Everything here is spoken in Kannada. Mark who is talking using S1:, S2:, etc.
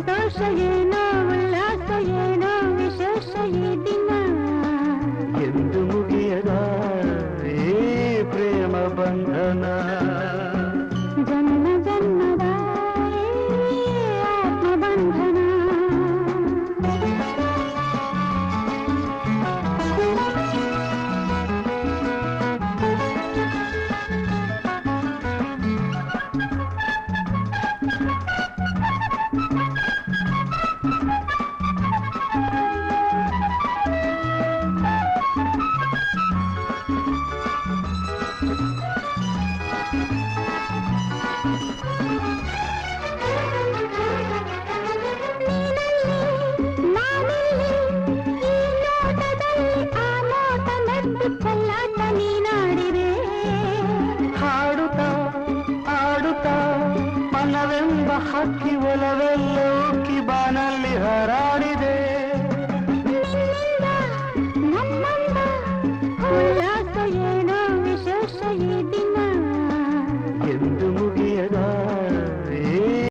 S1: ಸಂತೋಷ ಏನೋ ಉಲ್ಲಾಸ ಏನೋ ವಿಶೇಷ ಈ ದಿನ
S2: ಎಂದು ಮುಗಿಯದ ಈ ಪ್ರೇಮ ಬಂಧನ
S1: ಜನ್ಮ ಜನ್ಮದ ಆತ್ಮಬಂಧನ
S2: ಹಾಡುತ್ತಾ ಆಡುತ್ತಾ ಮನವೆಂಬ ಹಕ್ಕಿ ಒಲವೆಲ್ಲ ಉಕ್ಕಿ ಬಾನಲ್ಲಿ ಹಾರಾಡಿದೆ